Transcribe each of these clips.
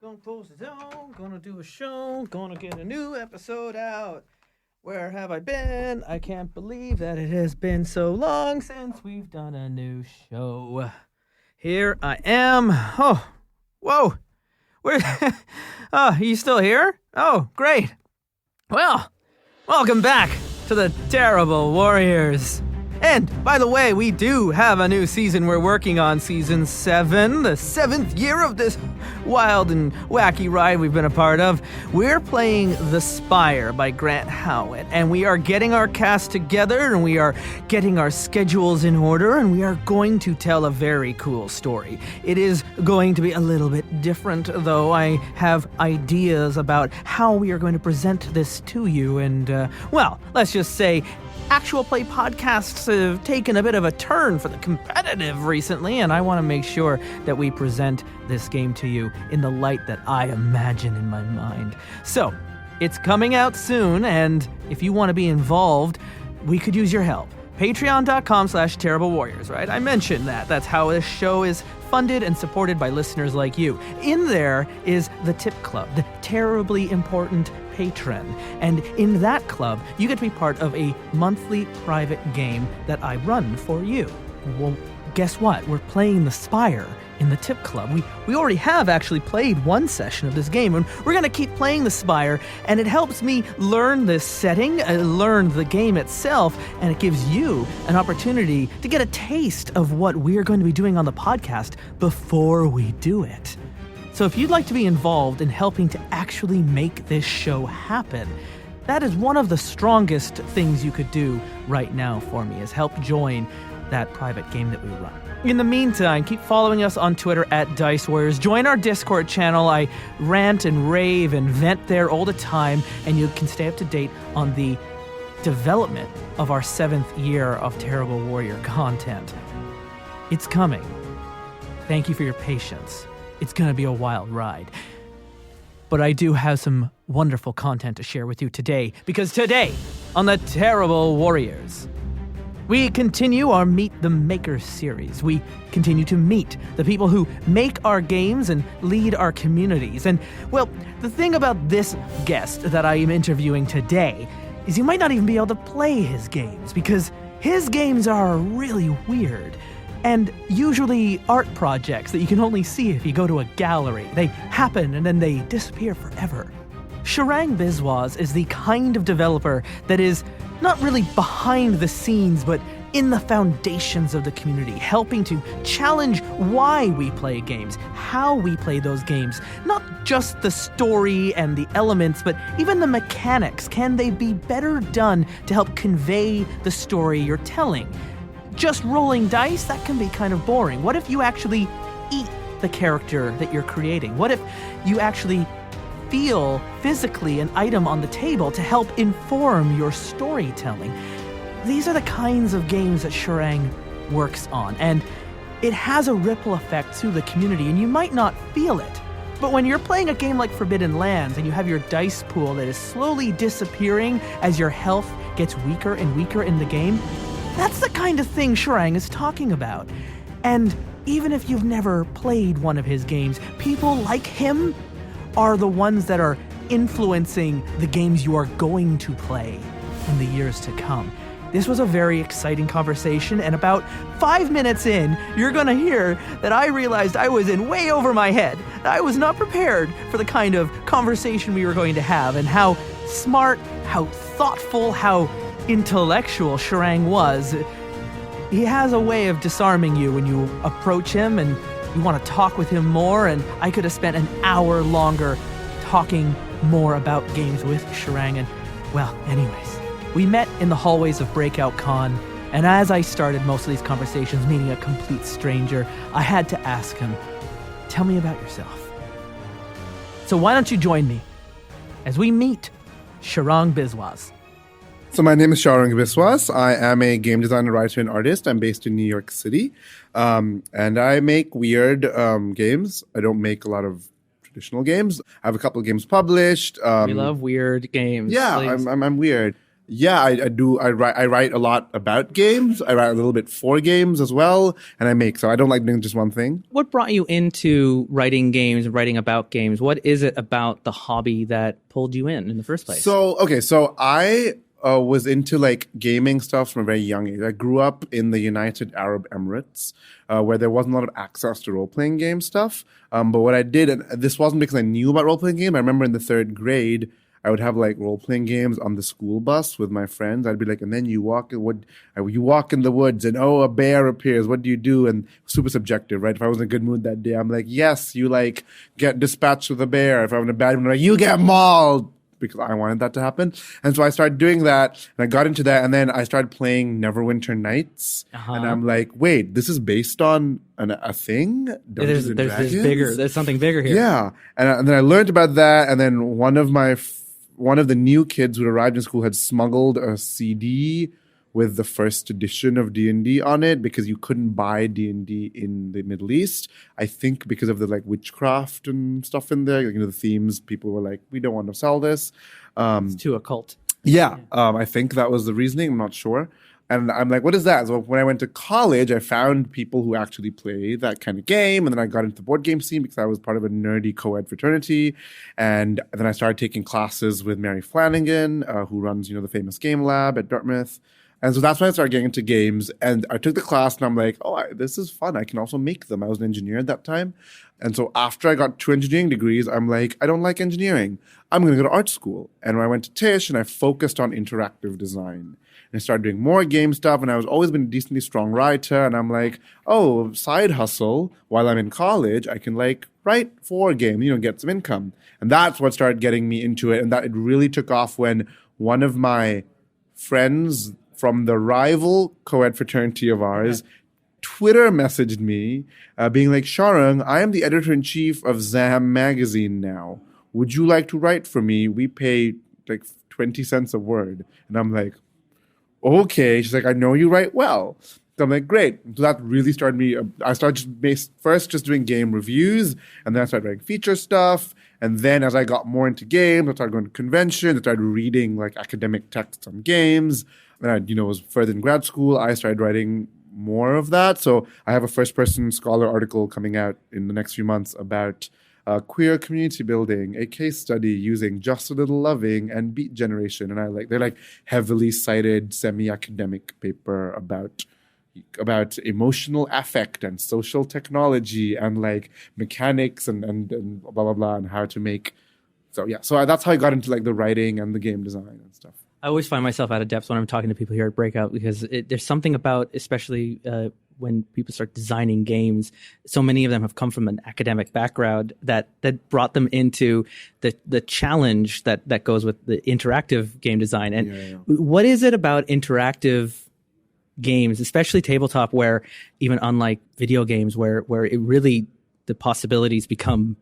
Gonna close the door, gonna do a show, gonna get a new episode out. Where have I been? I can't believe that it has been so long since we've done a new show. Here I am. Oh, whoa. Where? Are you still here? Oh, great. Well, welcome back to the Terrible Warriors. And, by the way, we do have a new season. We're working on season 7, the 7th year of this wild and wacky ride we've been a part of. We're playing The Spire by Grant Howitt, and we are getting our cast together, and we are getting our schedules in order, and we are going to tell a very cool story. It is going to be a little bit different, though. I have ideas about how we are going to present this to you, and, well, let's just say actual play podcasts have taken a bit of a turn for the competitive recently, and I want to make sure that we present this game to you in the light that I imagine in my mind. So, it's coming out soon, and if you want to be involved, we could use your help. Patreon.com/TerribleWarriors, right? I mentioned that. That's how this show is funded and supported by listeners like you. In there is the Tip Club, the terribly important patron. And in that club, you get to be part of a monthly private game that I run for you. Well, guess what? We're playing The Spire in the Tip Club. We already have actually played one session of this game, and we're going to keep playing The Spire, and it helps me learn this setting, learn the game itself, and it gives you an opportunity to get a taste of what we're going to be doing on the podcast before we do it. So if you'd like to be involved in helping to actually make this show happen, that is one of the strongest things you could do right now for me, is help join that private game that we run. In the meantime, keep following us on Twitter at Dice Warriors. Join our Discord channel. I rant and rave and vent there all the time, and you can stay up to date on the development of our 7th year of Terrible Warrior content. It's coming. Thank you for your patience. It's going to be a wild ride. But I do have some wonderful content to share with you today, because today, on the Terrible Warriors, we continue our Meet the Makers series. We continue to meet the people who make our games and lead our communities. And, well, the thing about this guest that I am interviewing today is you might not even be able to play his games, because his games are really weird and usually art projects that you can only see if you go to a gallery. They happen and then they disappear forever. Sharang Biswas is the kind of developer that is not really behind the scenes, but in the foundations of the community, helping to challenge why we play games, how we play those games, not just the story and the elements, but even the mechanics. Can they be better done to help convey the story you're telling? Just rolling dice, that can be kind of boring. What if you actually eat the character that you're creating? What if you actually feel physically an item on the table to help inform your storytelling? These are the kinds of games that Sharang works on, and it has a ripple effect through the community, and you might not feel it. But when you're playing a game like Forbidden Lands and you have your dice pool that is slowly disappearing as your health gets weaker and weaker in the game, that's the kind of thing Sharang is talking about. And even if you've never played one of his games, people like him are the ones that are influencing the games you are going to play in the years to come. This was a very exciting conversation, and about 5 minutes in, you're gonna hear that I realized I was in way over my head. I was not prepared for the kind of conversation we were going to have, and how smart, how thoughtful, how intellectual Sharang was. He has a way of disarming you when you approach him and you want to talk with him more, and I could have spent an hour longer talking more about games with Sharang. And, well, anyways, we met in the hallways of Breakout Con, and as I started most of these conversations meeting a complete stranger, I had to ask him, tell me about yourself. So why don't you join me as we meet Sharang Biswas. So my name is Sharang Biswas. I am a game designer, writer, and artist. I'm based in New York City. And I make weird games. I don't make a lot of traditional games. I have a couple of games published. We love weird games. Yeah, I'm weird. Yeah, I do. I write a lot about games. I write a little bit for games as well, and I make. So I don't like doing just one thing. What brought you into writing games and writing about games? What is it about the hobby that pulled you in the first place? So I was into like gaming stuff from a very young age. I grew up in the United Arab Emirates, where there wasn't a lot of access to role playing game stuff. But what I did, and this wasn't because I knew about role playing game. I remember in the third grade, I would have like role playing games on the school bus with my friends. I'd be like, and then you walk in the woods, and a bear appears. What do you do? And super subjective, right? If I was in a good mood that day, I'm like, yes, you like get dispatched with a bear. If I'm in a bad mood, I'm like, you get mauled. Because I wanted that to happen. And so I started doing that, and I got into that, and then I started playing Neverwinter Nights. And I'm like, wait, this is based on a thing? There's something bigger here. Yeah. And then I learned about that, and then one of the new kids who arrived in school had smuggled a CD with the first edition of D&D on it because you couldn't buy D&D in the Middle East. I think because of the like witchcraft and stuff in there, the themes, people were like, we don't want to sell this. It's too occult. Yeah. I think that was the reasoning. I'm not sure. And I'm like, what is that? So when I went to college, I found people who actually play that kind of game. And then I got into the board game scene because I was part of a nerdy co-ed fraternity. And then I started taking classes with Mary Flanagan, who runs, the famous game lab at Dartmouth. And so that's when I started getting into games. And I took the class and I'm like, this is fun. I can also make them. I was an engineer at that time. And so after I got 2 engineering degrees, I'm like, I don't like engineering. I'm going to go to art school. And when I went to Tisch and I focused on interactive design. And I started doing more game stuff. And I was always been a decently strong writer. And I'm like, side hustle. While I'm in college, I can like write for a game, get some income. And that's what started getting me into it. And that it really took off when one of my friends from the rival co-ed fraternity of ours, Twitter messaged me being like, Sharang, I am the editor-in-chief of Zam magazine now. Would you like to write for me? We pay like 20 cents a word. And I'm like, okay. She's like, I know you write well. So I'm like, great. So that really started me. I started just doing game reviews, and then I started writing feature stuff. And then as I got more into games, I started going to conventions. I started reading like academic texts on games. And I, was further in grad school. I started writing more of that. So I have a first-person scholar article coming out in the next few months about queer community building, a case study using Just a Little Loving and Beat Generation. And they're like heavily cited semi-academic paper about emotional affect and social technology and like mechanics and blah, blah, blah, and how to make. So yeah, so that's how I got into like the writing and the game design and stuff. I always find myself out of depth when I'm talking to people here at Breakout because there's something about, especially when people start designing games, so many of them have come from an academic background that brought them into the challenge that goes with the interactive game design. And what is it about interactive games, especially tabletop, where even unlike video games, where it really, the possibilities become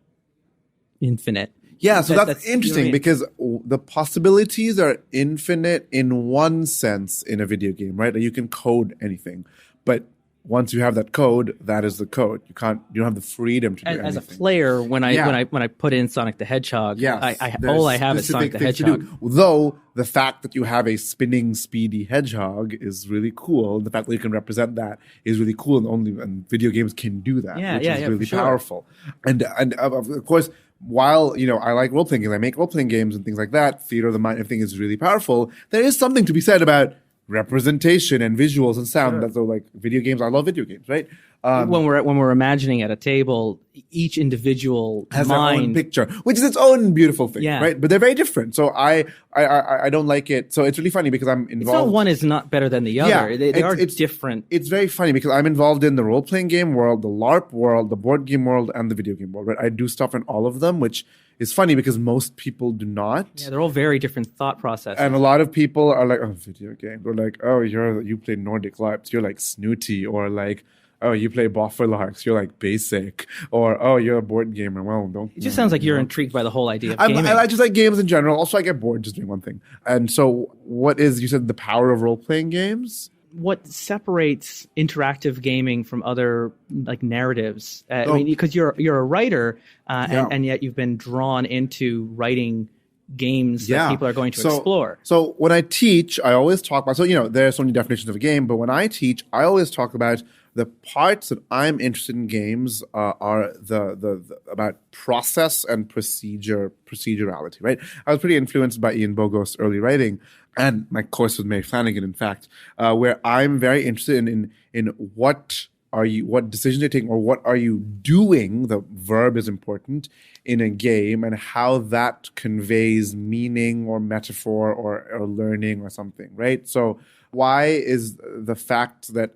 infinite? Yeah, so that's interesting because the possibilities are infinite in one sense in a video game, right? Like you can code anything, but once you have that code, that is the code. You don't have the freedom to do anything. As a player, when I put in Sonic the Hedgehog, all I have is Sonic the Hedgehog. Though the fact that you have a spinning, speedy hedgehog is really cool. The fact that you can represent that is really cool, and video games can do that, which is really powerful. And of course, while I like role playing games, I make role playing games and things like that. Theater of the mind, everything is really powerful. There is something to be said about representation and visuals and sound. Sure. So like video games, I love video games, right? When we're imagining at a table, each individual has their own picture, which is its own beautiful thing, right? But they're very different. So I don't like it. So it's really funny because I'm involved. It's not one is not better than the other. They are different. It's very funny because I'm involved in the role playing game world, the LARP world, the board game world, and the video game world. Right? I do stuff in all of them, which is funny because most people do not. Yeah, they're all very different thought processes. And a lot of people are like, video games. Or like, you play Nordic LARPs, you're like snooty, or like, you play Bofferlarks, you're like basic, or you're a board gamer. Well, don't. It just sounds like you're intrigued by the whole idea of gaming. I just like games in general. Also, I get bored just doing one thing. And so, you said the power of role playing games? What separates interactive gaming from other like narratives? I mean, because you're a writer, and yet you've been drawn into writing games that people are going to explore. So when I teach, I always talk about, there are so many definitions of a game, but when I teach, I always talk about the parts that I'm interested in games are the about process and procedurality, right? I was pretty influenced by Ian Bogo's early writing, and my course with Mary Flanagan, in fact, where I'm very interested in what decisions you're taking or what are you doing, the verb is important, in a game, and how that conveys meaning or metaphor or learning or something, right? So why is the fact that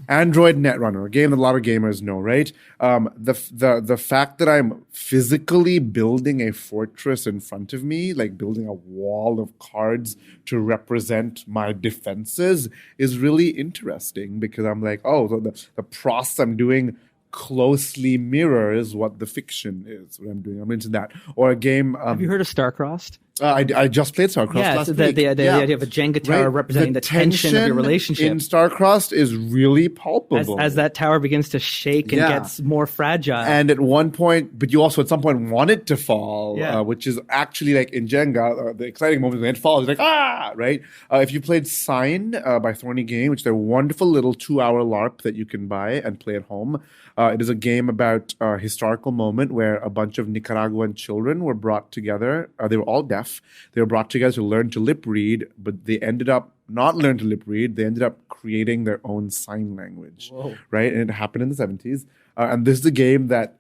Android Netrunner, a game that a lot of gamers know, right? The fact that I'm physically building a fortress in front of me, like building a wall of cards to represent my defenses, is really interesting because I'm like, oh, so the process I'm doing closely mirrors what the fiction is, what I'm doing. I'm into that. Or a game... Have you heard of Starcrossed? I just played Starcrossed last week. The idea of a Jenga tower representing the tension of your relationship in Starcrossed is really palpable. As that tower begins to shake and gets more fragile. And at one point, but you also at some point want it to fall, which is actually like in Jenga, the exciting moment when it falls, it's like, right? If you played Sign by Thorny Game, which is a wonderful little 2-hour LARP that you can buy and play at home. It is a game about a historical moment where a bunch of Nicaraguan children were brought together. They were all deaf. They were brought together to learn to lip read, but they ended up not learn to lip read. They ended up creating their own sign language, right? And it happened in the 70s. And this is a game that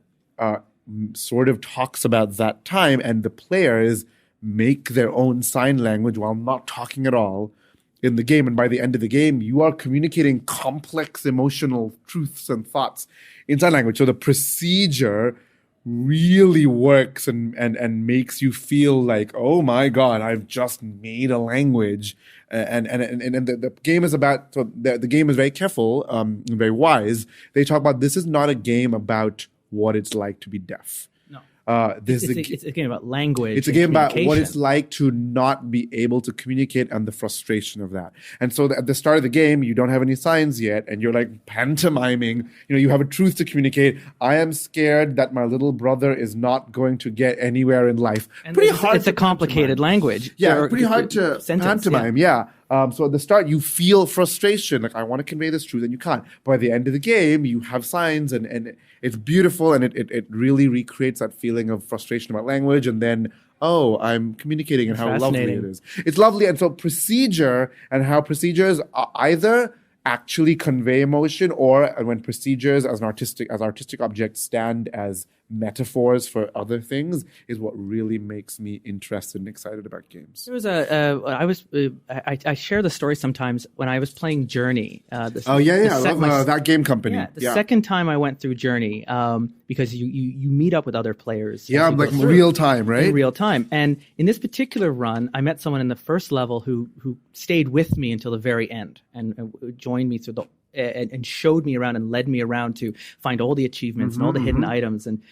sort of talks about that time, and the players make their own sign language while not talking at all in the game. And by the end of the game, you are communicating complex emotional truths and thoughts in sign language. So the procedure really works and makes you feel like, oh my God, I've just made a language. And the game is about, so the game is very careful, very wise. They talk about, this is not a game about what it's like to be deaf. It's a game about language. It's a game about what it's like to not be able to communicate and the frustration of that. And so at the start of the game, you don't have any signs yet, and you're like pantomiming. You have a truth to communicate. I am scared that my little brother is not going to get anywhere in life. And pretty hard. It's a complicated language. Yeah, pretty hard to pantomime. Yeah. So at the start, you feel frustration, like I want to convey this truth, and you can't. But at the end of the game, you have signs, and it's beautiful, and it really recreates that feeling of frustration about language, and then, oh, I'm communicating, and how lovely it is. It's lovely, and so procedure and how procedures either actually convey emotion, or when procedures as artistic objects stand as metaphors for other things, is what really makes me interested and excited about games. There was I share the story sometimes when I was playing Journey. I love that game company. The second time I went through Journey, because you meet up with other players. Yeah, like real time, right? In real time. And in this particular run, I met someone in the first level who stayed with me until the very end and joined me through and showed me around and led me around to find all the achievements and all the hidden items, and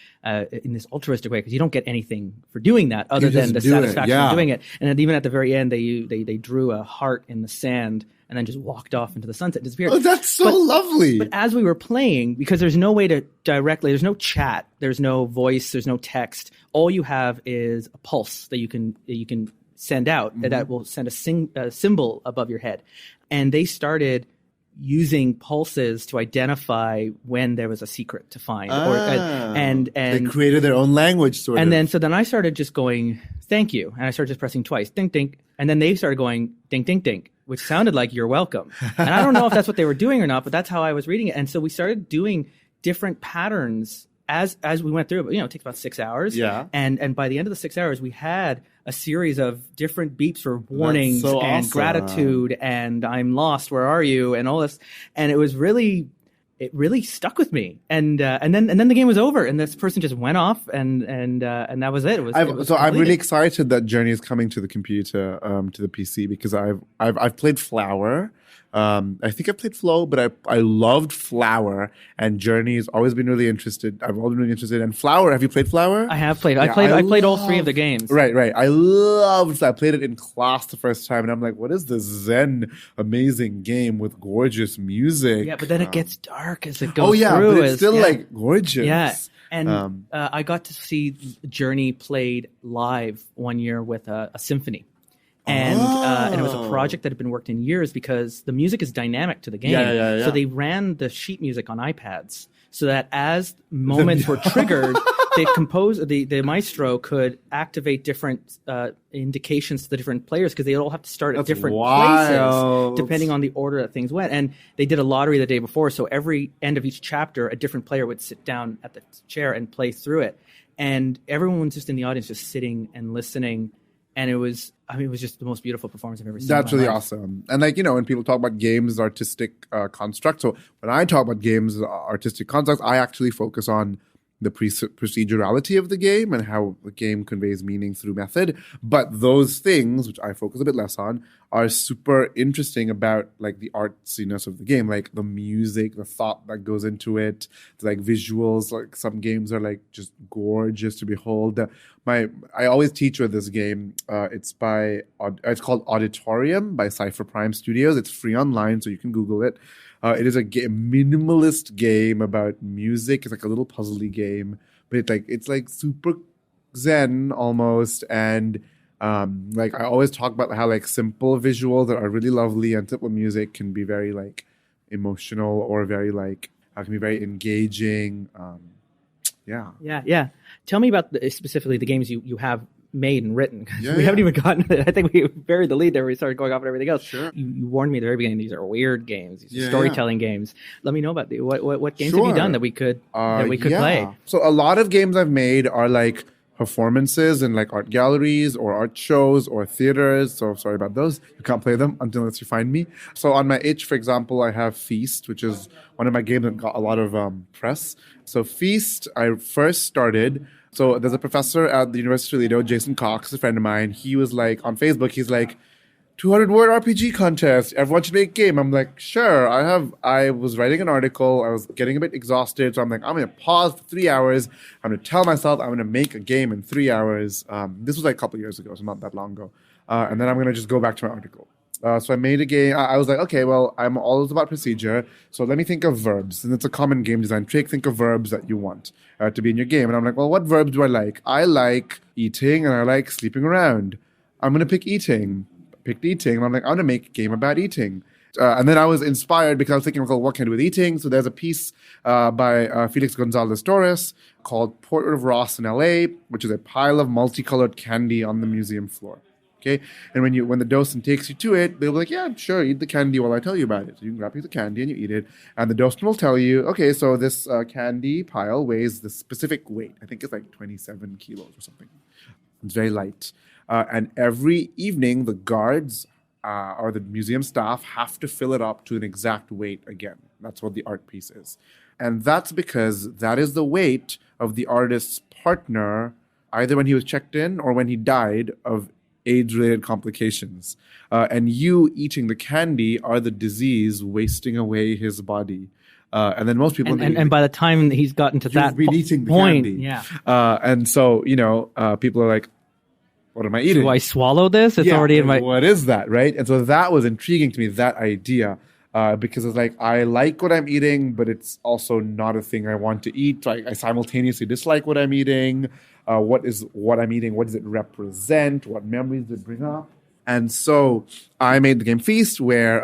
in this altruistic way, because you don't get anything for doing that other than the satisfaction of doing it. And then even at the very end, they drew a heart in the sand and then just walked off into the sunset, disappeared. Oh, that's so lovely. But as we were playing, because there's no way to there's no chat, there's no voice, there's no text. All you have is a pulse that you can send out that will send a symbol above your head. And they started using pulses to identify when there was a secret to find, and they created their own language sort of. And then I started just going, thank you, and I started just pressing twice, ding ding, and then they started going ding ding ding, which sounded like you're welcome. And I don't know if that's what they were doing or not, but that's how I was reading it. And so we started doing different patterns as we went through it. It takes about 6 hours. Yeah. And by the end of the 6 hours, we had a series of different beeps for warnings and gratitude and I'm lost, where are you, and all this. And it really stuck with me. And then the game was over, and this person just went off, and that was it. I'm really excited that Journey is coming to the computer, to the PC, because I've played Flower. I think I played Flow, but I loved Flower, and Journey has always been really interested. I've always been really interested in Flower. Have you played Flower? I have played. I played all three of the games. Right. I played it in class the first time, and I'm like, what is this Zen amazing game with gorgeous music? Yeah, but then it gets dark as it goes through. But it's still like gorgeous. Yeah. And I got to see Journey played live one year with a symphony. And it was a project that had been worked in years because the music is dynamic to the game. Yeah. So they ran the sheet music on iPads so that as moments were triggered, the maestro could activate different indications to the different players because they all have to start at different places depending on the order that things went. And they did a lottery the day before, so every end of each chapter, a different player would sit down at the chair and play through it. And everyone was just in the audience just sitting and listening. And it was just the most beautiful performance I've ever seen. That's really awesome. And when people talk about games as artistic constructs, so when I talk about games as artistic constructs, I actually focus on the procedurality of the game and how the game conveys meaning through method. But those things, which I focus a bit less on, are super interesting about the artsiness of the game, like the music, the thought that goes into it, the visuals. Some games are just gorgeous to behold. I always teach with this game. It's called Auditorium by Cypher Prime Studios. It's free online, so you can Google it. It is a minimalist game about music. It's a little puzzly game, but it's super zen almost. And I always talk about how simple visuals that are really lovely and simple music can be very emotional or very can be very engaging. Yeah. Tell me about specifically the games you have made and written. We haven't even gotten to it. I think we buried the lead there. We started going off on everything else. Sure. You warned me at the very beginning. These are weird games. These are storytelling games. Let me know about what games have you done that we could play. So a lot of games I've made are performances in art galleries or art shows or theaters. So sorry about those. You can't play them unless you find me. So on my itch, for example, I have Feast, which is one of my games that got a lot of press. So Feast, I first started. So there's a professor at the University of Toledo, Jason Cox, a friend of mine. He was on Facebook, he's 200-word RPG contest. Everyone should make a game. I'm sure. I was writing an article. I was getting a bit exhausted. So I'm I'm going to pause for 3 hours. I'm going to tell myself I'm going to make a game in 3 hours. This was a couple years ago, so not that long ago. And then I'm going to just go back to my article. So I made a game. I was okay, well, I'm always about procedure. So let me think of verbs. And it's a common game design trick. Think of verbs that you want to be in your game. And I'm well, what verbs do I like? I like eating and I like sleeping around. I'm going to pick eating. Picked eating. And I'm going to make a game about eating. And then I was inspired because I was thinking, what can I do with eating? So there's a piece by Felix Gonzalez Torres called Portrait of Ross in LA, which is a pile of multicolored candy on the museum floor. Okay, and when the docent takes you to it, they'll be yeah, sure, eat the candy while I tell you about it. So you can grab a piece of candy and you eat it, and the docent will tell you, okay, so this candy pile weighs this specific weight. I think it's 27 kilos or something. It's very light. And every evening, the guards or the museum staff have to fill it up to an exact weight again. That's what the art piece is. And that's because that is the weight of the artist's partner, either when he was checked in or when he died of AIDS-related complications. And you eating the candy are the disease wasting away his body. And then most people... And by the time he's gotten to that eating the point... Candy. Yeah. And so, people are what am I eating? Do I swallow this? It's already in my... What is that, right? And so that was intriguing to me, that idea. Because it's I like what I'm eating, but it's also not a thing I want to eat. So I simultaneously dislike what I'm eating. What is what I'm eating? What does it represent? What memories does it bring up? And so I made the game Feast, where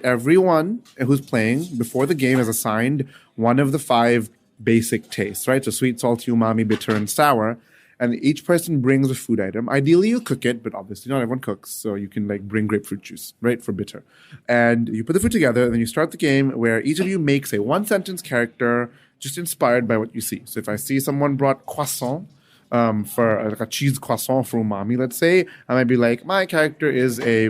everyone who's playing before the game is assigned one of the 5 basic tastes, right? So sweet, salty, umami, bitter, and sour. And each person brings a food item. Ideally, you cook it, but obviously not everyone cooks. So you can bring grapefruit juice, right, for bitter. And you put the food together, and then you start the game where each of you makes a one-sentence character just inspired by what you see. So if I see someone brought croissant, for a cheese croissant for umami, let's say, I might be my character is a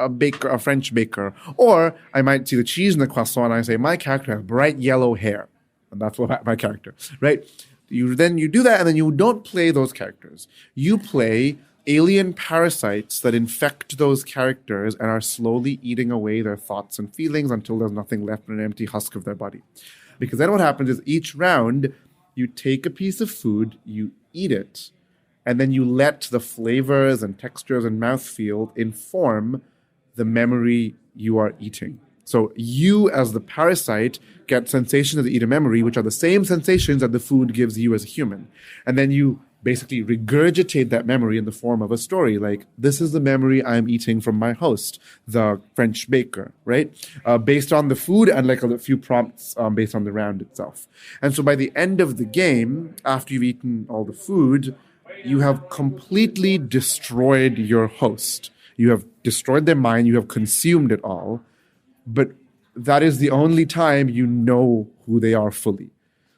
baker, a French baker. Or I might see the cheese in the croissant, and I say, my character has bright yellow hair. And that's what my character, right? You do that, and then you don't play those characters. You play alien parasites that infect those characters and are slowly eating away their thoughts and feelings until there's nothing left but an empty husk of their body. Because then what happens is each round, you take a piece of food, you eat it, and then you let the flavors and textures and mouthfeel inform the memory you are eating. So you, as the parasite, get sensations as you eat a memory, which are the same sensations that the food gives you as a human. And then you basically regurgitate that memory in the form of a story. Like, this is the memory I'm eating from my host, the French baker, right? Based on the food and like a few prompts based on the round itself. And so by the end of the game, after you've eaten all the food, you have completely destroyed your host. You have destroyed their mind. You have consumed it all. But that is the only time you know who they are fully.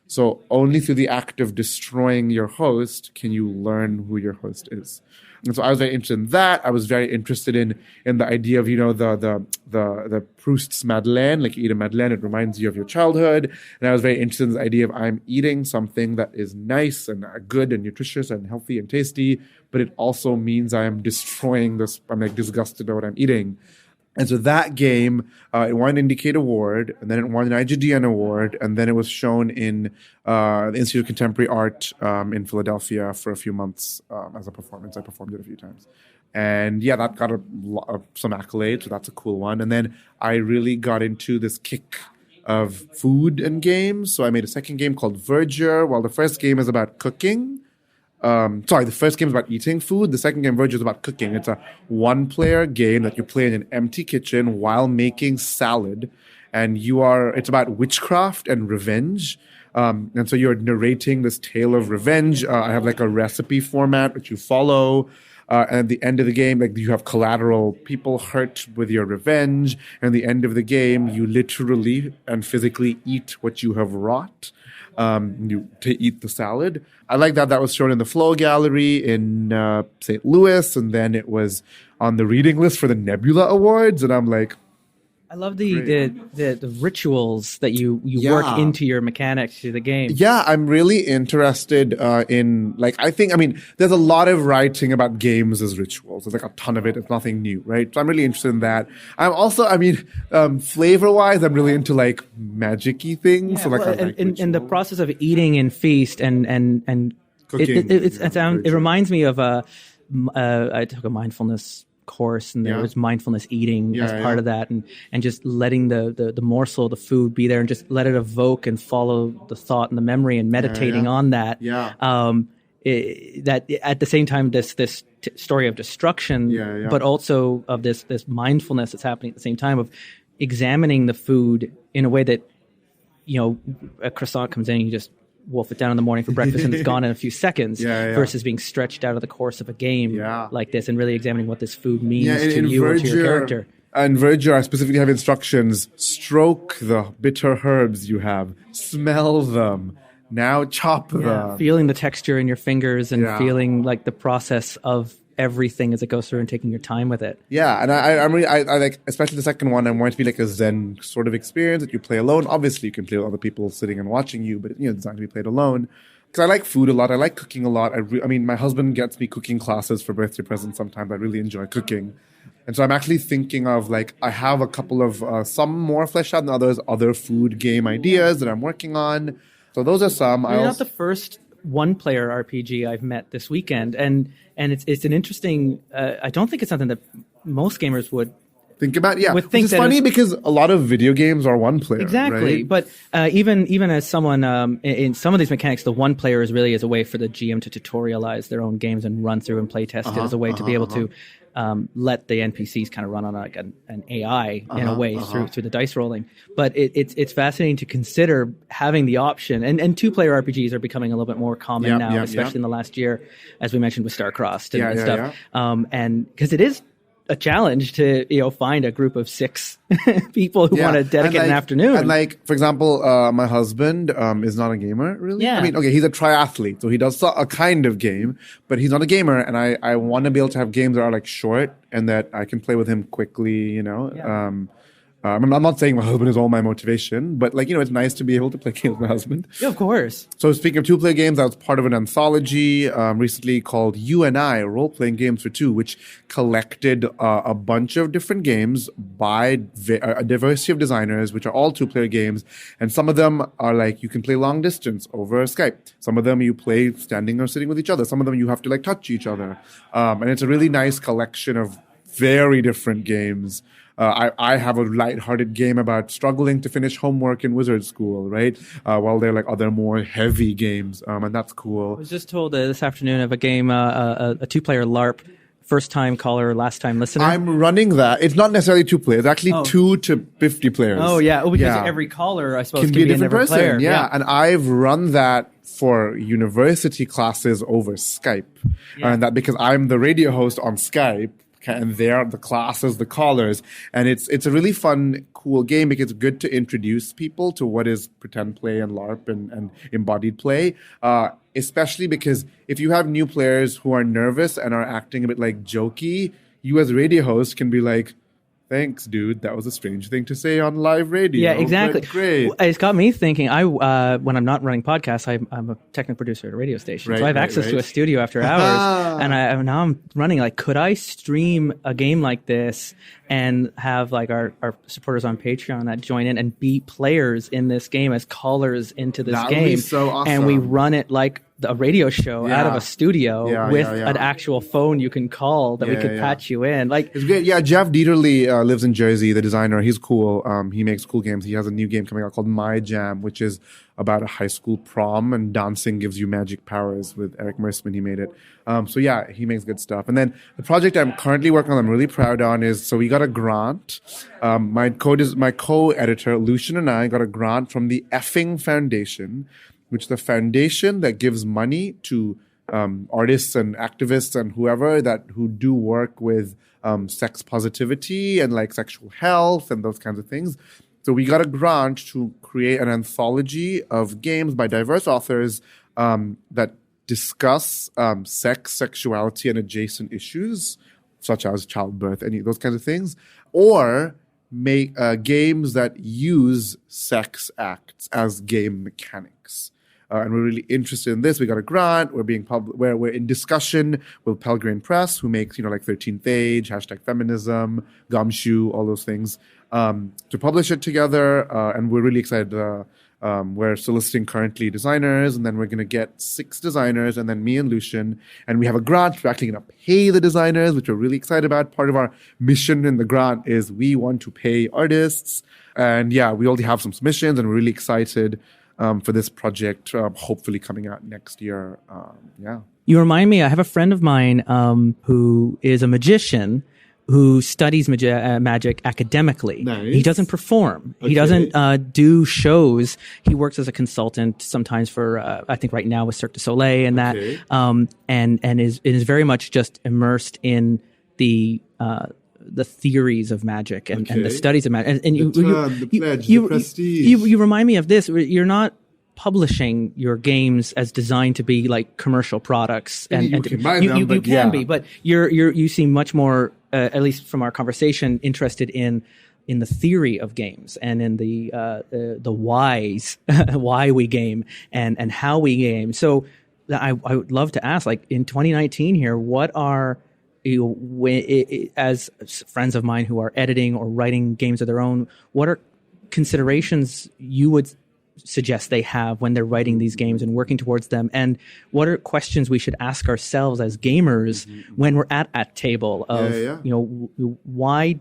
So only through the act of destroying your host can you learn who your host is. And so I was very interested in that. I was very interested in the idea of, the Proust's Madeleine, like you eat a Madeleine, it reminds you of your childhood. And I was very interested in the idea of I'm eating something that is nice and good and nutritious and healthy and tasty, but it also means I am destroying this. I'm like disgusted by what I'm eating. And so that game, it won an Indicate Award, and then it won an IGDN Award, and then it was shown in the Institute of Contemporary Art in Philadelphia for a few months as a performance. I performed it a few times. And yeah, that got some accolades, so that's a cool one. And then I really got into this kick of food and games. So I made a second game called Verger. While the first game is about cooking, the first game is about eating food. The second game, Verger, is about cooking. It's a one-player game that you play in an empty kitchen while making salad. And it's about witchcraft and revenge. And so you're narrating this tale of revenge. I have like a recipe format which you follow. And at the end of the game, like you have collateral people hurt with your revenge. And at the end of the game, you literally and physically eat what you have wrought. To eat the salad. I like that was shown in the Flow Gallery in St. Louis, and then it was on the reading list for the Nebula Awards, and I'm like, I love the rituals that you work into your mechanics to the game. Yeah, I'm really interested in, there's a lot of writing about games as rituals. There's like a ton of it. It's nothing new, right? So I'm really interested in that. I'm also, flavor-wise, I'm really into like magic-y things. Yeah, so in the process of eating and feast and cooking, it reminds me of I took a mindfulness course, and there was mindfulness eating as part of that, and just letting the morsel of the food be there and just let it evoke and follow the thought and the memory and meditating on that. That at the same time, this story of destruction, but also of this mindfulness that's happening at the same time of examining the food in a way that, a croissant comes in, you just wolf it down in the morning for breakfast and it's gone in a few seconds versus being stretched out of the course of a game like this and really examining what this food means to you or to your character. And Verger, I specifically have instructions: stroke the bitter herbs you have, smell them, now chop them. Feeling the texture in your fingers and feeling like the process of everything as it goes through and taking your time with it. Yeah, and I like, especially the second one, I want it to be like a Zen sort of experience that you play alone. Obviously, you can play with other people sitting and watching you, but it's designed to be played alone. Because I like food a lot. I like cooking a lot. My husband gets me cooking classes for birthday presents sometimes. I really enjoy cooking. And so I'm actually thinking of, like, I have a couple of, some more fleshed out than others, other food game ideas that I'm working on. So those are some. You're not the first one-player RPG I've met this weekend, and it's an interesting. I don't think it's something that most gamers would think about. Yeah, it's funny because a lot of video games are one-player. Exactly, right? But even as someone in some of these mechanics, the one-player is really as a way for the GM to tutorialize their own games and run through and play test it as a way to be able to let the NPCs kind of run on like an AI in a way through the dice rolling. But it's fascinating to consider having the option. And two-player RPGs are becoming a little bit more common now, especially in the last year, as we mentioned with Starcrossed and stuff. And because it is a challenge to find a group of 6 people who want to dedicate an afternoon. And like, for example, my husband is not a gamer, really. Yeah. He's a triathlete, so he does a kind of game, but he's not a gamer. And I want to be able to have games that are like short and that I can play with him quickly. I'm not saying my husband is all my motivation, but it's nice to be able to play games with my husband. Yeah, of course. So speaking of two-player games, I was part of an anthology recently called You and I, Role-Playing Games for Two, which collected a bunch of different games by a diversity of designers, which are all two-player games. And some of them are like you can play long distance over Skype. Some of them you play standing or sitting with each other. Some of them you have to like touch each other. And it's a really nice collection of very different games. I have a lighthearted game about struggling to finish homework in wizard school, right? While there are like other more heavy games, and that's cool. I was just told this afternoon of a game, a 2-player LARP, first time caller, last time listener. I'm running that. It's not necessarily 2 players. It's actually 2 to 50 players. Oh yeah, because every caller, I suppose, can be a different person. Player. Yeah, and I've run that for university classes over Skype, and that because I'm the radio host on Skype. And they're the classes, the callers. And it's a really fun, cool game because it's good to introduce people to what is pretend play and LARP and embodied play. Especially because if you have new players who are nervous and are acting a bit like jokey, you as radio host can be like, thanks, dude. That was a strange thing to say on live radio. Yeah, exactly. But great. It's got me thinking. When I'm not running podcasts, I'm a technical producer at a radio station, so I have access to a studio after hours. And now I'm running. Like, could I stream a game like this and have like our supporters on Patreon that join in and be players in this game as callers into this game? Would be so awesome. And we run it like a radio show out of a studio with an actual phone you can call that we could patch you in. Like, it's great. Yeah, Jeff Dieterle lives in Jersey, the designer. He's cool. He makes cool games. He has a new game coming out called My Jam, which is about a high school prom and dancing gives you magic powers. With Eric Mersman, he made it. So yeah, he makes good stuff. And then the project I'm currently working on, I'm really proud on, is so we got a grant. My co-editor Lucian and I got a grant from the Effing Foundation, which is the foundation that gives money to artists and activists and whoever who do work with sex positivity and like sexual health and those kinds of things. So we got a grant to create an anthology of games by diverse authors that discuss sex, sexuality, and adjacent issues, such as childbirth, any of those kinds of things, or make games that use sex acts as game mechanics. And we're really interested in this. We got a grant. We're in discussion with Pelgrane Press, who makes like 13th Age, #Feminism, Gumshoe, all those things, to publish it together. And we're really excited. We're soliciting currently designers, and then we're going to get 6 designers, and then me and Lucian. And we have a grant. We're actually going to pay the designers, which we're really excited about. Part of our mission in the grant is we want to pay artists. And yeah, we already have some submissions, and we're really excited for this project, hopefully coming out next year. You remind me, I have a friend of mine who is a magician who studies magic academically. Nice. He doesn't perform. Okay. He doesn't do shows. He works as a consultant sometimes for, I think right now with Cirque du Soleil and that, and is very much just immersed in the theories of magic and the studies of magic. And you remind me of this. You're not publishing your games as designed to be like commercial products, and you can be, but you seem much more, at least from our conversation, interested in the theory of games and in the whys, why we game and how we game. So I would love to ask, like in 2019 here, what are as friends of mine who are editing or writing games of their own, what are considerations you would suggest they have when they're writing these games and working towards them, and what are questions we should ask ourselves as gamers when we're at a table of why,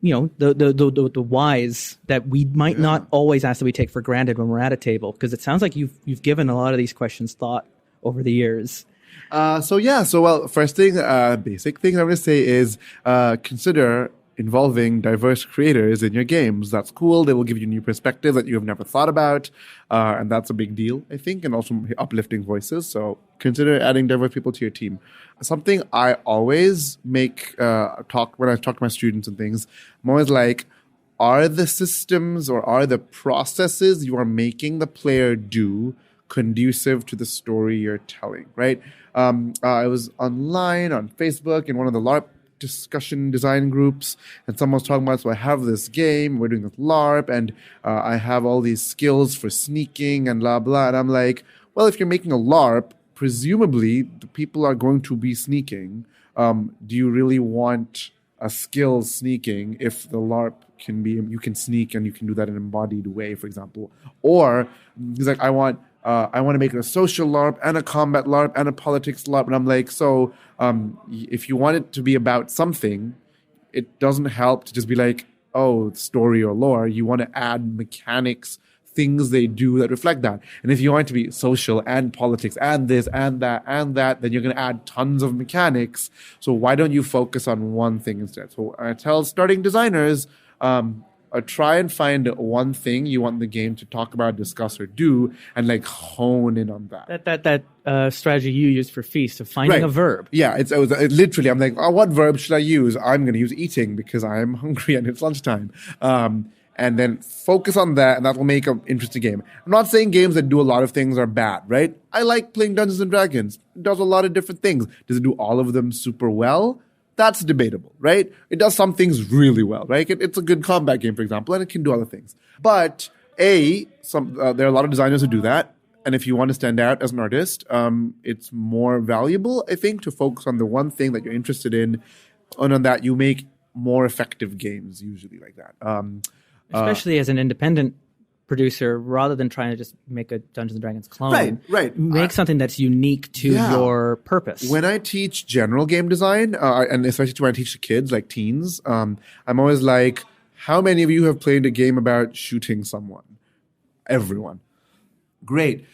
the whys that we might not always ask, that we take for granted when we're at a table, because it sounds like you've given a lot of these questions thought over the years. First thing, basic thing I'm going to say is consider involving diverse creators in your games. That's cool. They will give you new perspectives that you have never thought about. And that's a big deal, I think, and also uplifting voices. So consider adding diverse people to your team. Something I always make when I talk to my students and things, I'm always like, are the systems or are the processes you are making the player do conducive to the story you're telling, right? I was online on Facebook in one of the LARP discussion design groups, and someone was talking about, so I have this game, we're doing this LARP, and I have all these skills for sneaking and blah, blah. And I'm like, well, if you're making a LARP, presumably the people are going to be sneaking. Do you really want a skill sneaking if the LARP can be, you can sneak and you can do that in an embodied way, for example? Or he's like, I want to make it a social LARP and a combat LARP and a politics LARP. And I'm like, so if you want it to be about something, it doesn't help to just be like, oh, story or lore. You want to add mechanics, things they do that reflect that. And if you want it to be social and politics and this and that, then you're going to add tons of mechanics. So why don't you focus on one thing instead? So I tell starting designers, try and find one thing you want the game to talk about, discuss, or do, and like hone in on that. That strategy you used for Feast of finding a verb. Yeah, it was literally, I'm like, oh, what verb should I use? I'm going to use eating because I'm hungry and it's lunchtime. And then focus on that, and that will make an interesting game. I'm not saying games that do a lot of things are bad, right? I like playing Dungeons and Dragons. It does a lot of different things. Does it do all of them super well? That's debatable, right? It does some things really well, right? It's a good combat game, for example, and it can do other things. But there are a lot of designers who do that. And if you want to stand out as an artist, it's more valuable, I think, to focus on the one thing that you're interested in. And on that, you make more effective games, usually like that. Especially as an independent producer, rather than trying to just make a Dungeons and Dragons clone. Right. Make something that's unique to your purpose. When I teach general game design, and especially when I teach the kids, like teens, I'm always like, how many of you have played a game about shooting someone? Everyone. Great.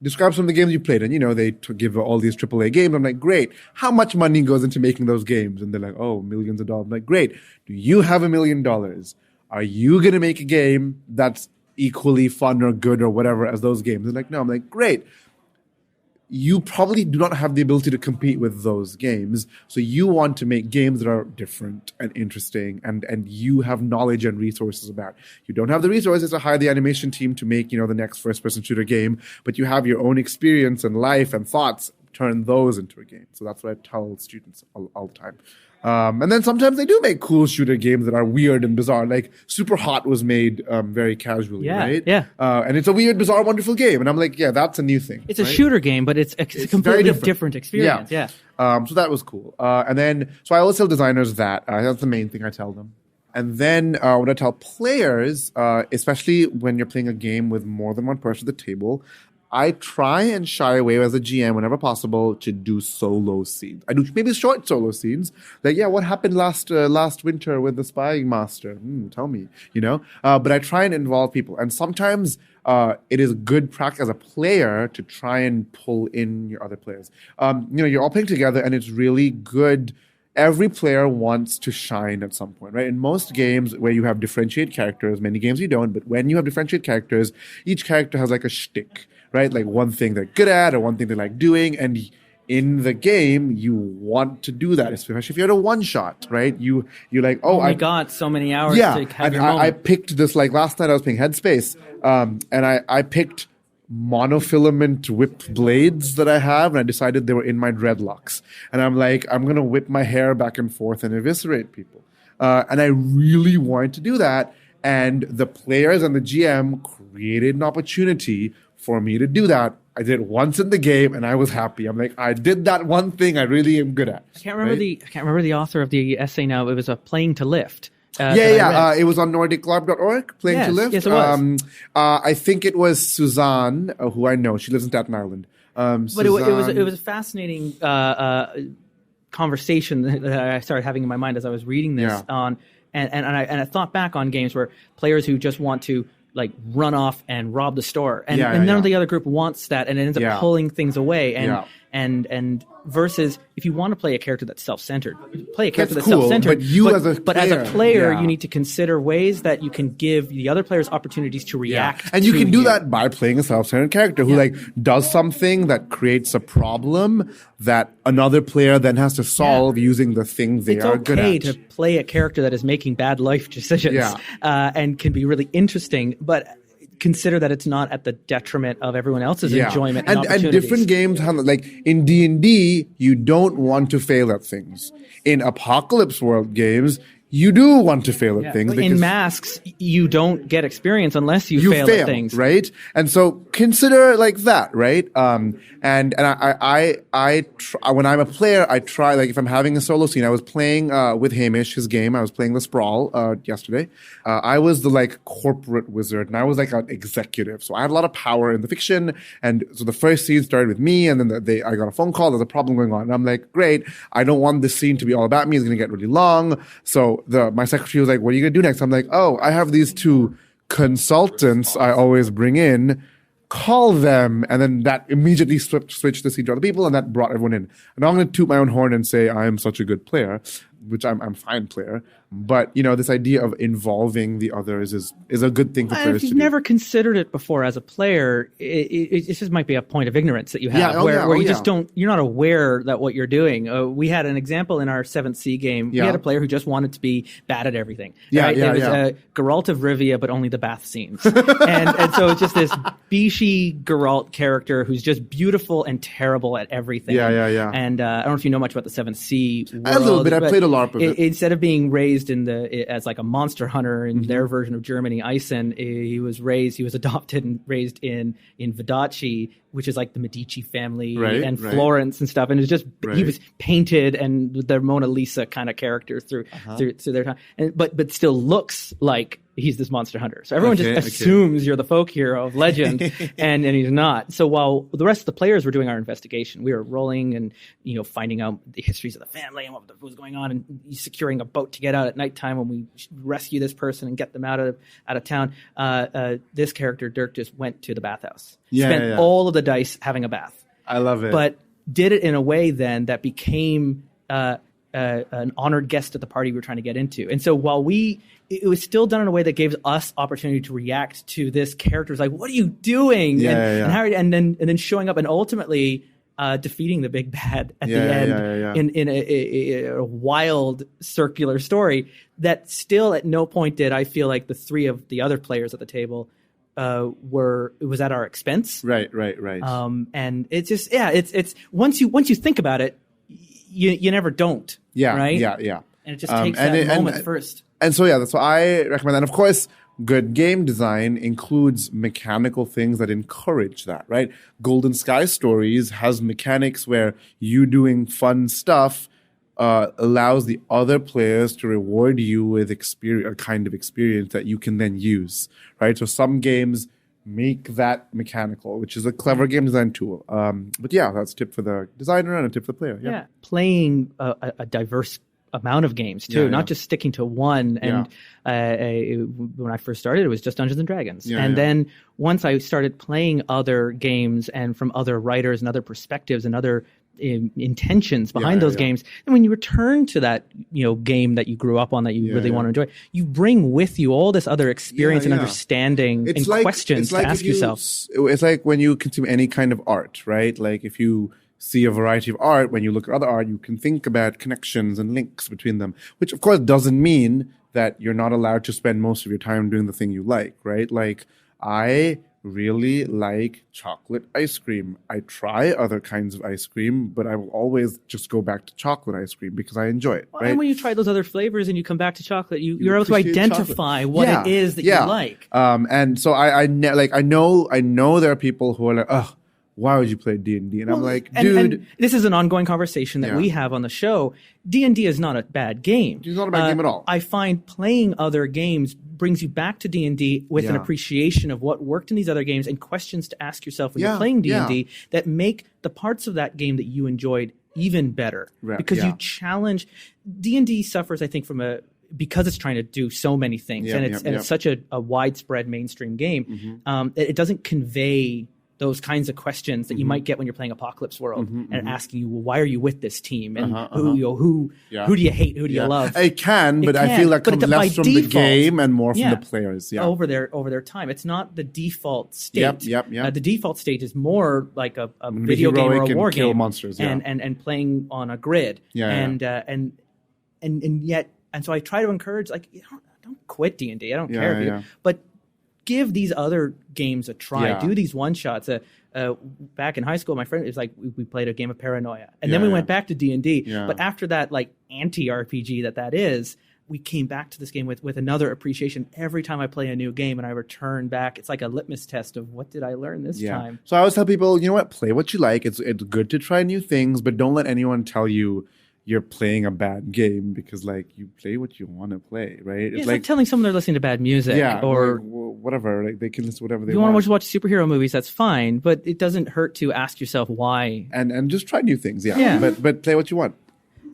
Describe some of the games you played. And, they give all these AAA games. I'm like, great. How much money goes into making those games? And they're like, oh, millions of dollars. I'm like, great. Do you have $1 million? Are you going to make a game that's equally fun or good or whatever as those games? They're like, no. I'm like, great. You probably do not have the ability to compete with those games. So you want to make games that are different and interesting and you have knowledge and resources about. You don't have the resources to hire the animation team to make, the next first-person shooter game, but you have your own experience and life and thoughts. Turn those into a game. So that's what I tell students all the time. And then sometimes they do make cool shooter games that are weird and bizarre. Like Superhot was made very casually, right? Yeah. And it's a weird, bizarre, wonderful game. And I'm like, yeah, that's a new thing. It's a shooter game, but it's a completely different experience. Yeah. So that was cool. And then, so I always tell designers that. That's the main thing I tell them. And then what I tell players, especially when you're playing a game with more than one person at the table, I try and shy away as a GM whenever possible to do solo scenes. I do maybe short solo scenes. Like, what happened last winter with the spying master? Tell me, But I try and involve people. And sometimes it is good practice as a player to try and pull in your other players. You're all playing together and it's really good. Every player wants to shine at some point, right? In most games where you have differentiated characters, many games you don't, but when you have differentiated characters, each character has like a shtick, right? Like one thing they're good at or one thing they like doing. And in the game, you want to do that, especially if you're at a one-shot, right? You're like, I got so many hours to have and your moment. I picked this, like last night I was playing Headspace, and I picked monofilament whip blades that I have, and I decided they were in my dreadlocks. And I'm like, I'm going to whip my hair back and forth and eviscerate people. And I really wanted to do that. And the players and the GM created an opportunity for me to do that. I did it once in the game, and I was happy. I'm like, I did that one thing I really am good at. I can't remember the author of the essay now. It was a Playing to Lift. It was on NordicLARP.org, Playing to Lift. Yes, it was. I think it was Suzanne, who I know. She lives in Staten Island. But it was a fascinating conversation that I started having in my mind as I was reading this on, and I thought back on games where players who just want to like run off and rob the store, and none of the other group wants that, and it ends up pulling things away. And versus if you want to play a character that's self-centered, play a character that's self-centered. But as a player, you need to consider ways that you can give the other players opportunities to react. And you can do that by playing a self-centered character who like does something that creates a problem that another player then has to solve using the thing they are good at. It's okay to play a character that is making bad life decisions and can be really interesting, but consider that it's not at the detriment of everyone else's enjoyment and opportunities. And different games have, like in D&D, you don't want to fail at things. In Apocalypse World games, you do want to fail at things. In Masks, you don't get experience unless you fail at things, right? And so consider like that, right? And when I'm a player, I try, like if I'm having a solo scene, I was playing with Hamish, his game. I was playing the Sprawl yesterday. I was the like corporate wizard, and I was like an executive, so I had a lot of power in the fiction. And so the first scene started with me, and then I got a phone call. There's a problem going on, and I'm like, great. I don't want this scene to be all about me. It's going to get really long. So my secretary was like, what are you going to do next? I'm like, oh, I have these 2 consultants I always bring in. Call them. And then that immediately switched the scene to other people, and that brought everyone in. And I'm going to toot my own horn and say I am such a good player, which I'm a fine player. But, this idea of involving the others is a good thing for players to do. If you've never considered it before as a player, it just might be a point of ignorance that you have, where you just you're not aware that what you're doing. We had an example in our 7th Sea game. We had a player who just wanted to be bad at everything. Right? It was Geralt of Rivia, but only the bath scenes. and so it's just this Bishi Geralt character who's just beautiful and terrible at everything. And I don't know if you know much about the 7th Sea world. A little bit. I played a LARP of it. Instead of being raised as like a monster hunter in their version of Germany, Eisen, he was adopted and raised in Vodacce, which is like the Medici family and Florence and stuff. And it's just he was painted and the Mona Lisa kind of character through their time, but still looks like he's this monster hunter. So everyone just assumes you're the folk hero of legend, and he's not. So while the rest of the players were doing our investigation, we were rolling and finding out the histories of the family and what was going on, and securing a boat to get out at nighttime when we rescue this person and get them out of town. This character Dirk just went to the bathhouse, spent all of the dice having a bath. I love it, but did it in a way then that became an honored guest at the party we were trying to get into. And so while it was still done in a way that gave us opportunity to react to this character's like, what are you doing? And then showing up and ultimately defeating the big bad at the end in a wild circular story that still at no point did I feel like the 3 of the other players at the table it was at our expense. Right. And it's just, it's once you think about it, you never don't. Right? Yeah. And it just takes that moment first. And so, that's what I recommend. And of course, good game design includes mechanical things that encourage that, right? Golden Sky Stories has mechanics where you doing fun stuff allows the other players to reward you with a kind of experience that you can then use, right? So some games make that mechanical, which is a clever game design tool. But that's a tip for the designer and a tip for the player. Yeah. Playing a diverse amount of games too, not just sticking to one. And when I first started, it was just Dungeons and Dragons. Then once I started playing other games and from other writers and other perspectives and other intentions behind those games, and when you return to that game that you grew up on that you really want to enjoy, you bring with you all this other experience and understanding and questions to ask yourself. It's like when you consume any kind of art, right? Like if you see a variety of art, when you look at other art, you can think about connections and links between them, which of course doesn't mean that you're not allowed to spend most of your time doing the thing you like, right? Like I really like chocolate ice cream. I try other kinds of ice cream, but I will always just go back to chocolate ice cream because I enjoy it. Right? And when you try those other flavors and you come back to chocolate, you're able to identify what it is that you like. And so I know there are people who are like, oh, why would you play D&D? And I'm like, dude. And this is an ongoing conversation that we have on the show. D&D is not a bad game. It's not a bad game at all. I find playing other games brings you back to D&D with an appreciation of what worked in these other games and questions to ask yourself when you're playing D&D that make the parts of that game that you enjoyed even better. Because you challenge. D&D suffers, I think, because it's trying to do so many things and it's such a widespread mainstream game. It doesn't convey those kinds of questions that you might get when you're playing Apocalypse World and asking you, well, why are you with this team? And who do you hate? Who do you love? It can, but I feel like it comes less from the game and more from the players. Over their time. It's not the default state. The default state is more like a video game or a war game. Monsters, and playing on a grid. And so I try to encourage, like, don't quit D&D. I don't care if you, but give these other games a try. Do these one shots. Back in high school, my friend is like, we played a game of Paranoia, and then we went back to D&D. But after that, like anti RPG that is, we came back to this game with another appreciation. Every time I play a new game and I return back, it's like a litmus test of what did I learn this time. So I always tell people, you know what, play what you like. It's good to try new things, but don't let anyone tell you you're playing a bad game, because like you play what you want to play, right? It's like telling someone they're listening to bad music, or whatever. Like they can listen to whatever they want. You want to watch superhero movies, that's fine, but it doesn't hurt to ask yourself why. And just try new things, But play what you want.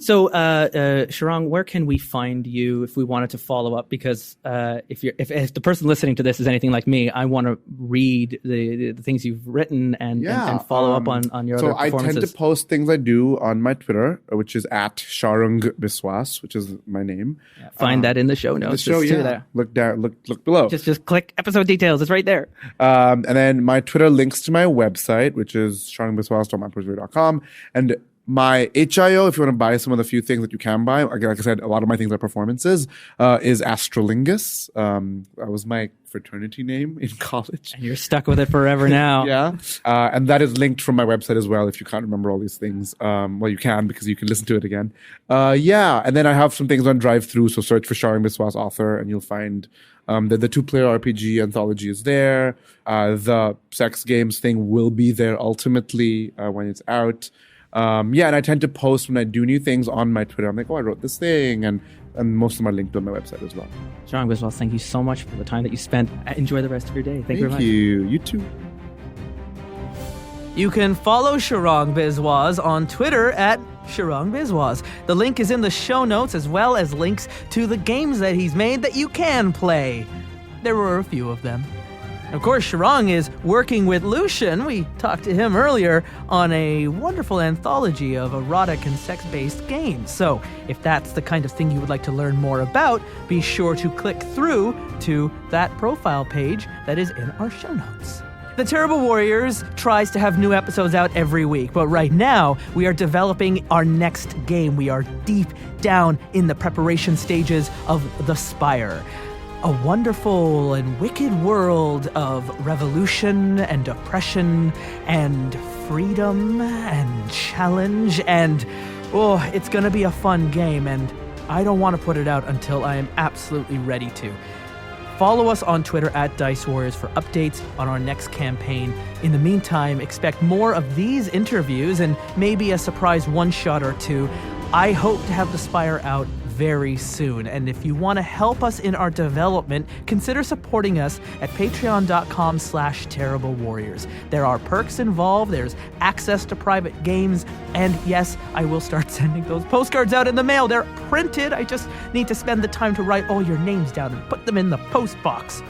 So, Sharang, where can we find you if we wanted to follow up? Because if the person listening to this is anything like me, I want to read the things you've written and follow up on your other performances. So I tend to post things I do on my Twitter, which is at Sharang Biswas, which is my name. Yeah, find that in the show notes. There. Look down, look below. Just click episode details. It's right there. And then my Twitter links to my website, which is sharangbiswas.mypersuader.com. And my HIO, if you want to buy some of the few things that you can buy, like I said, a lot of my things are performances, is Astrolingus. That was my fraternity name in college. And you're stuck with it forever now. Yeah. And that is linked from my website as well, if you can't remember all these things. Well, you can, because you can listen to it again. And then I have some things on Drive-Thru, so search for Sharang Biswas author, and you'll find the two-player RPG anthology is there. The sex games thing will be there ultimately when it's out. And I tend to post when I do new things on my Twitter. I'm like, I wrote this thing, and most of them are linked on my website as well. Sharang Biswas, thank you so much for the time that you spent. Enjoy the rest of your day. Thank you very much. Thank you. You too. You can follow Sharang Biswas on Twitter at Sharang Biswas. The link is in the show notes, as well as links to the games that he's made that you can play. There were a few of them. Of course, Sharang is working with Lucian. We talked to him earlier on a wonderful anthology of erotic and sex-based games. So if that's the kind of thing you would like to learn more about, be sure to click through to that profile page that is in our show notes. The Terrible Warriors tries to have new episodes out every week, but right now we are developing our next game. We are deep down in the preparation stages of The Spire. A wonderful and wicked world of revolution and oppression and freedom and challenge, and it's going to be a fun game, and I don't want to put it out until I am absolutely ready to. Follow us on Twitter at Dice Warriors for updates on our next campaign. In the meantime, expect more of these interviews and maybe a surprise one-shot or two. I hope to have The Spire out very soon. And if you want to help us in our development, consider supporting us at patreon.com/Terrible Warriors. There are perks involved. There's access to private games. And yes, I will start sending those postcards out in the mail. They're printed. I just need to spend the time to write all your names down and put them in the post box.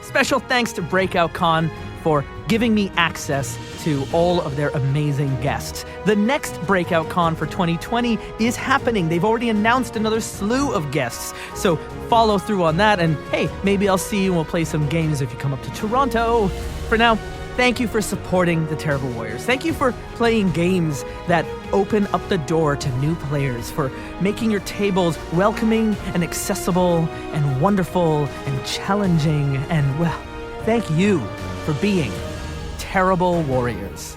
Special thanks to Breakout Con for giving me access to all of their amazing guests. The next Breakout Con for 2020 is happening. They've already announced another slew of guests. So follow through on that, and hey, maybe I'll see you and we'll play some games if you come up to Toronto. For now, thank you for supporting the Terrible Warriors. Thank you for playing games that open up the door to new players, for making your tables welcoming and accessible and wonderful and challenging, and well, thank you for being Terrible Warriors.